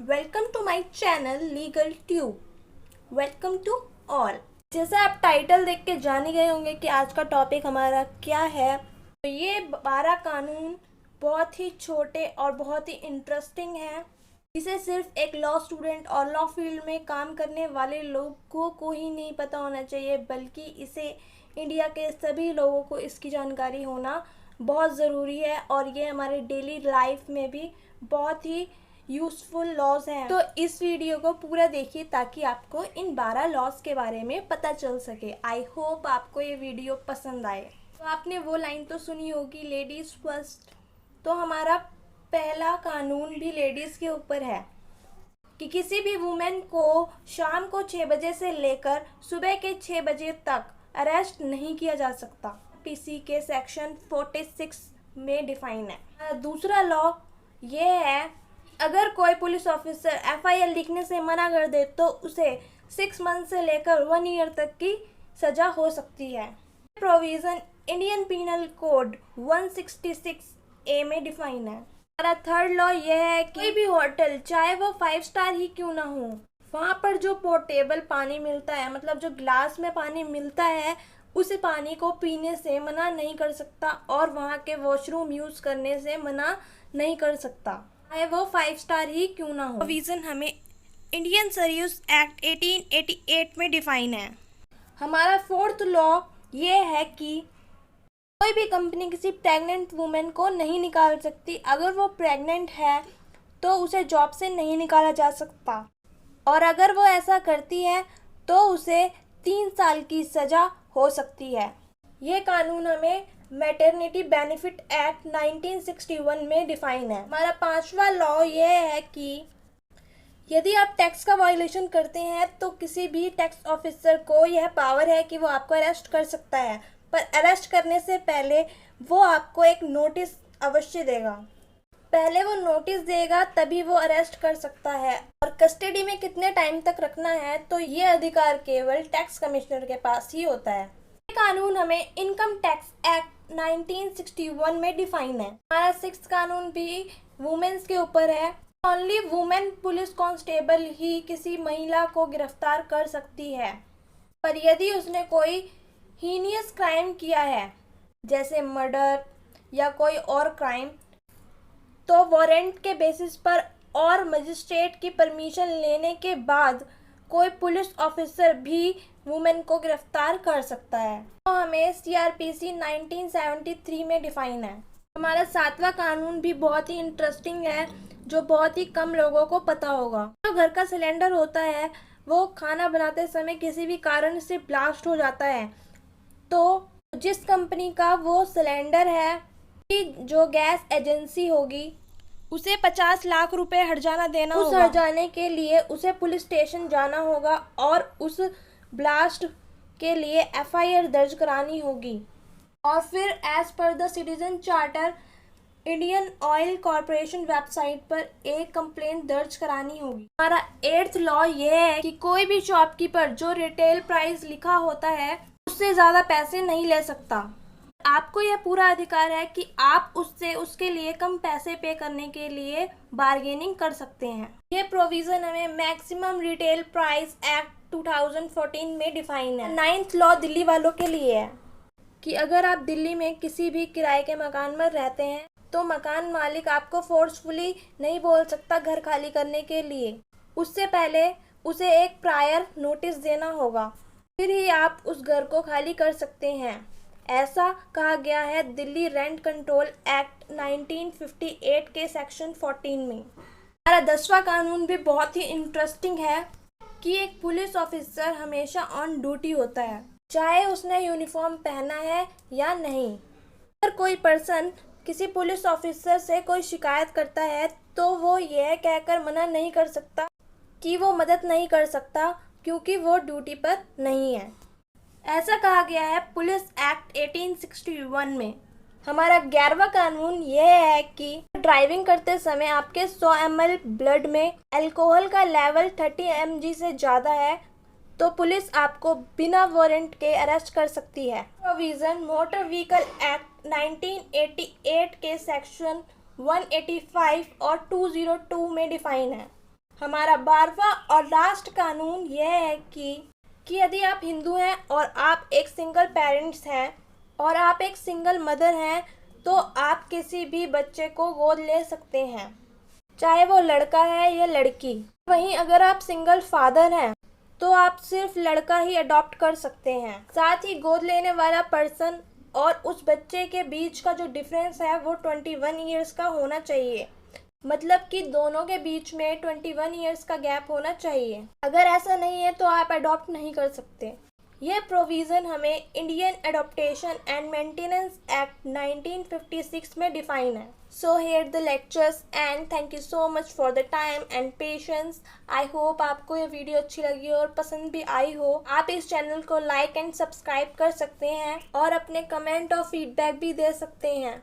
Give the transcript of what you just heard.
Welcome to my channel legal tube. Welcome to all. जैसे आप title देख के जान ही गए होंगे कि आज का टॉपिक हमारा क्या है। तो ये 12 कानून बहुत ही छोटे और बहुत ही इंटरेस्टिंग है। इसे सिर्फ एक लॉ स्टूडेंट और लॉ फील्ड में काम करने वाले लोगों को ही नहीं पता होना चाहिए, बल्कि इसे इंडिया के सभी लोगों को इसकी जानकारी होना बहुत ज़रूरी है। और ये हमारे डेली लाइफ में भी बहुत ही यूज़फुल लॉज हैं। तो इस वीडियो को पूरा देखिए ताकि आपको इन 12 लॉज के बारे में पता चल सके। आई होप आपको ये वीडियो पसंद आए। तो आपने वो लाइन तो सुनी होगी, लेडीज़ फर्स्ट। तो हमारा पहला कानून भी लेडीज़ के ऊपर है कि किसी भी वुमेन को शाम को 6 बजे से लेकर सुबह के 6 बजे तक अरेस्ट नहीं किया जा सकता। पीसी के सेक्शन 46 में डिफाइन है। दूसरा लॉ ये है, अगर कोई पुलिस ऑफिसर एफआईआर लिखने से मना कर दे तो उसे 6 मंथ से लेकर 1 ईयर तक की सजा हो सकती है। Provision Indian penal code 166A में डिफाइन है। हमारा थर्ड लॉ यह है कि कोई भी होटल, चाहे वो 5 स्टार ही क्यों ना हो, वहाँ पर जो पोर्टेबल पानी मिलता है, मतलब जो ग्लास में पानी मिलता है, उस पानी को पीने से मना नहीं कर सकता और वहाँ के वॉशरूम यूज़ करने से मना नहीं कर सकता, चाहे वो 5 स्टार ही क्यों ना हो। प्रोविजन हमें इंडियन सर्विस एक्ट 1888 में डिफाइन है। हमारा फोर्थ लॉ ये है कि कोई भी कंपनी किसी प्रेग्नेंट वुमेन को नहीं निकाल सकती। अगर वो प्रेग्नेंट है तो उसे जॉब से नहीं निकाला जा सकता, और अगर वो ऐसा करती है तो उसे 3 साल की सज़ा हो सकती है। ये कानून हमें मैटरनिटी बेनिफिट एक्ट 1961 में डिफाइन है। हमारा पांचवा लॉ ये है कि यदि आप टैक्स का वायलेशन करते हैं तो किसी भी टैक्स ऑफिसर को यह पावर है कि वो आपको अरेस्ट कर सकता है, पर अरेस्ट करने से पहले वो आपको एक नोटिस अवश्य देगा। पहले वो नोटिस देगा तभी वो अरेस्ट कर सकता है। और कस्टडी में कितने टाइम तक रखना है तो ये अधिकार केवल टैक्स कमिश्नर के पास ही होता है। ये कानून हमें इनकम टैक्स एक्ट 1961 में डिफाइन है। हमारा 6th कानून भी वुमेन्स के ऊपर है। ओनली वुमेन पुलिस कांस्टेबल ही किसी महिला को गिरफ्तार कर सकती है, पर यदि उसने कोई हीनियस क्राइम किया है जैसे मर्डर या कोई और क्राइम, तो वारंट के बेसिस पर और मजिस्ट्रेट की परमिशन लेने के बाद कोई पुलिस ऑफिसर भी वुमेन को गिरफ्तार कर सकता है। तो हमें सीआरपीसी 1973 में डिफाइन है। हमारा 7वां कानून भी बहुत ही इंटरेस्टिंग है, जो बहुत ही कम लोगों को पता होगा। जो घर का सिलेंडर होता है वो खाना बनाते समय किसी भी कारण से ब्लास्ट हो जाता है, तो जिस कंपनी का वो सिलेंडर है, जो गैस एजेंसी होगी, उसे 50 लाख रुपए हर्जाना देना होगा। उस हर्जाने के लिए उसे पुलिस स्टेशन जाना होगा और उस ब्लास्ट के लिए एफआईआर दर्ज करानी होगी, और फिर as per the citizen charter Indian Oil Corporation website पर एक कंप्लेंट दर्ज करानी होगी। हमारा 8th लॉ ये है कि कोई भी शॉपकीपर जो रिटेल प्राइस लिखा होता है उससे ज़्यादा पैसे नहीं ले सकता। आपको यह पूरा अधिकार है कि आप उससे उसके लिए कम पैसे पे करने के लिए बार्गेनिंग कर सकते हैं। ये प्रोविज़न हमें मैक्सिमम रिटेल प्राइस एक्ट 2014 में डिफाइन है। 9th लॉ दिल्ली वालों के लिए है कि अगर आप दिल्ली में किसी भी किराए के मकान में रहते हैं तो मकान मालिक आपको फोर्सफुली नहीं बोल सकता घर खाली करने के लिए। उससे पहले उसे एक प्रायर नोटिस देना होगा, फिर ही आप उस घर को खाली कर सकते हैं। ऐसा कहा गया है दिल्ली रेंट कंट्रोल एक्ट 1958 के सेक्शन 14 में। हमारा 10वां कानून भी बहुत ही इंटरेस्टिंग है कि एक पुलिस ऑफिसर हमेशा ऑन ड्यूटी होता है, चाहे उसने यूनिफॉर्म पहना है या नहीं। अगर कोई पर्सन किसी पुलिस ऑफिसर से कोई शिकायत करता है तो वो यह कहकर मना नहीं कर सकता कि वो मदद नहीं कर सकता क्योंकि वो ड्यूटी पर नहीं है। ऐसा कहा गया है पुलिस एक्ट 1861 में। हमारा 11वां कानून यह है कि ड्राइविंग करते समय आपके 100 ml ब्लड में अल्कोहल का लेवल 30 mg से ज़्यादा है तो पुलिस आपको बिना वारंट के अरेस्ट कर सकती है। प्रोविजन मोटर व्हीकल एक्ट 1988 के सेक्शन 185 और 202 में डिफाइन है। हमारा 12वां और लास्ट कानून यह है कि यदि आप हिंदू हैं और आप एक सिंगल पेरेंट्स हैं और आप एक सिंगल मदर हैं तो आप किसी भी बच्चे को गोद ले सकते हैं, चाहे वो लड़का है या लड़की। वहीं अगर आप सिंगल फादर हैं तो आप सिर्फ लड़का ही अडॉप्ट कर सकते हैं। साथ ही गोद लेने वाला पर्सन और उस बच्चे के बीच का जो डिफरेंस है वो 21 ईयर्स का होना चाहिए, मतलब कि दोनों के बीच में 21 ईयर्स का गैप होना चाहिए। अगर ऐसा नहीं है तो आप अडॉप्ट नहीं कर सकते। यह प्रोविज़न हमें Indian adaptation and maintenance act 1956 में डिफाइन है। So here the lectures and thank you so much for the time and patience. I hope आपको ये वीडियो अच्छी लगी और पसंद भी आई हो। आप इस चैनल को लाइक एंड सब्सक्राइब कर सकते हैं और अपने कमेंट और फीडबैक भी दे सकते हैं।